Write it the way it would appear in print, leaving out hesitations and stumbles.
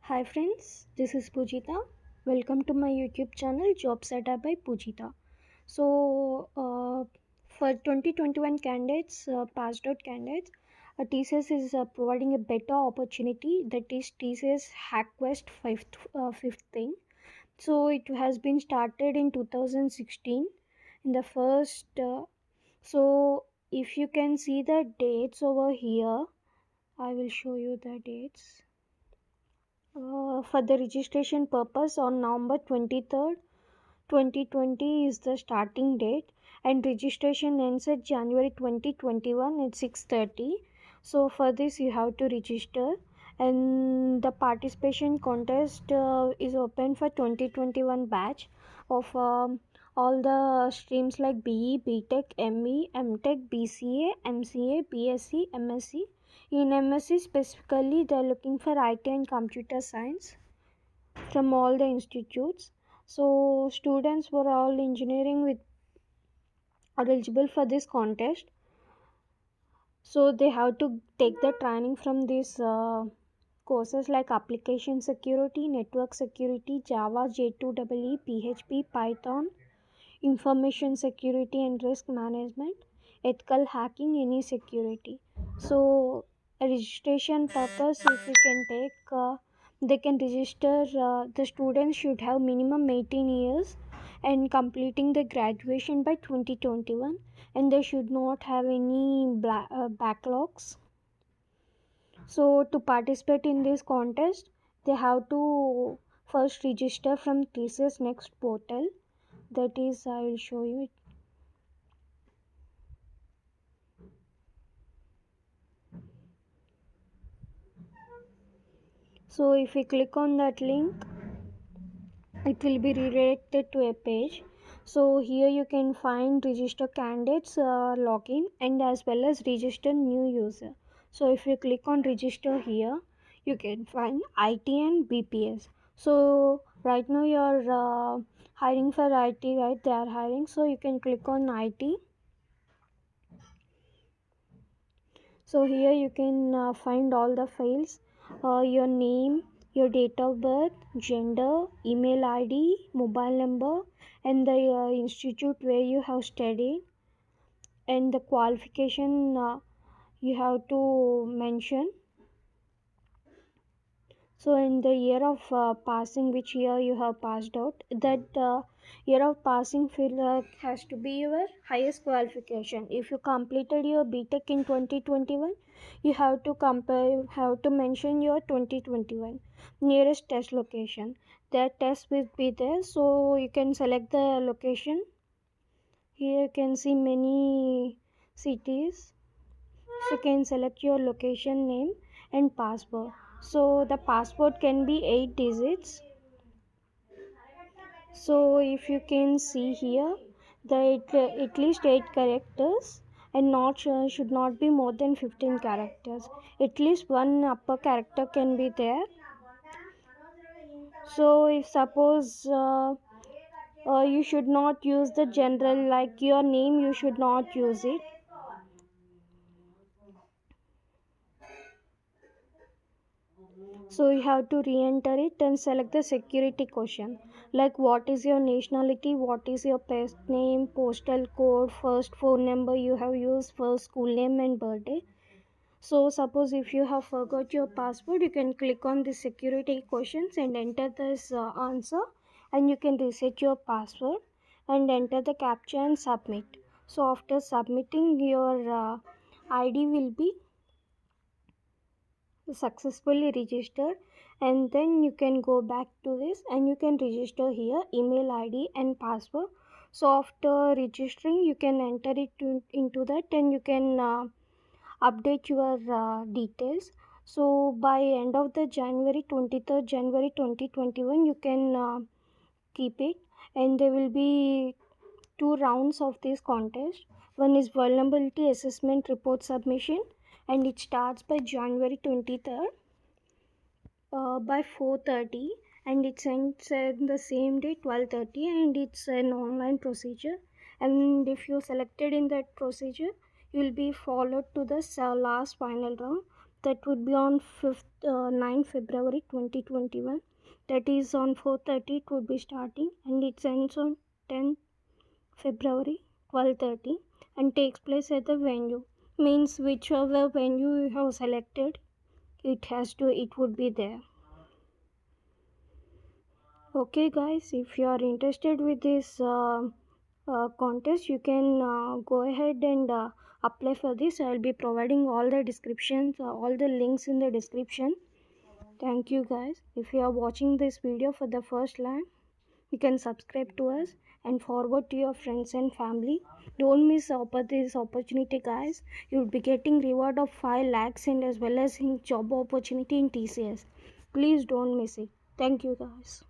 Hi friends, this is Pujita. Welcome to my YouTube channel Job Setup by Pujita. For 2021 candidates, passed out candidates, TCS is providing a better opportunity, that is TCS HackQuest fifth thing. So it has been started in 2016 in the first. So if you can see the dates over here, I will show you the dates. For the registration purpose, on November 23rd, 2020 is the starting date, and registration ends at January 2021 at 6:30. So for this you have to register, and the participation contest is open for 2021 batch of all the streams like BE, BTech, ME, MTech, BCA, MCA, BSc, MSc. In MSc specifically, they are looking for IT and computer science from all the institutes. So students were all engineering with are eligible for this contest. So they have to take the training from these courses like application security, network security, Java, J2EE, PHP, Python, information security and risk management, ethical hacking, any security. So a registration purpose, if we can take, they can register, the students should have minimum 18 years and completing the graduation by 2021, and they should not have any backlogs. So to participate in this contest, they have to first register from TCS Next portal. That is, I will show you. So if we click on that link, it will be redirected to a page. So here you can find register candidates login and as well as register new user. So if you click on register here, you can find IT and BPS. So right now you're hiring for IT, right? They are hiring. So you can click on IT. So here you can find all the files, your name, your date of birth, gender, email ID, mobile number, and the institute where you have studied, and the qualification you have to mention. So in the year of passing, which year you have passed out, that year of passing field has to be your highest qualification. If you completed your BTech in 2021, you have to mention your 2021 nearest test location. That test will be there, so you can select the location. Here you can see many cities. So you can select your location name and password. So the password can be 8 digits. So if you can see here, at least 8 characters, and not should not be more than 15 characters. At least one upper character can be there. So if suppose you should not use the general, like your name, you should not use it. So you have to re-enter it and select the security question, like what is your nationality, what is your past name, postal code, first phone number you have used, first school name and birthday. So suppose if you have forgot your password, you can click on the security questions and enter this answer, and you can reset your password and enter the captcha and submit. So after submitting, your ID will be successfully registered, and then you can go back to this and you can register here email ID and password. So after registering, you can enter it into that, and you can update your details. So by end of the January 23rd January 2021, you can keep it, and there will be two rounds of this contest. One is vulnerability assessment report submission, and it starts by January 23rd by 4:30, and it ends at the same day 12:30, and it's an online procedure. And if you selected in that procedure, you will be followed to the last final round, That would be on 9 February 2021. That is on 4:30 it would be starting, and it ends on 10 February 12:30 and takes place at the venue. Means whichever venue you have selected, it would be there. Okay guys, if you are interested with this contest, you can go ahead and apply for this. I will be providing all the descriptions, all the links in the description. Thank you guys. If you are watching this video for the first time, you can subscribe to us and forward to your friends and family. Don't miss this opportunity guys. You'll be getting reward of 5 lakhs and as well as in job opportunity in TCS. Please don't miss it. Thank you guys.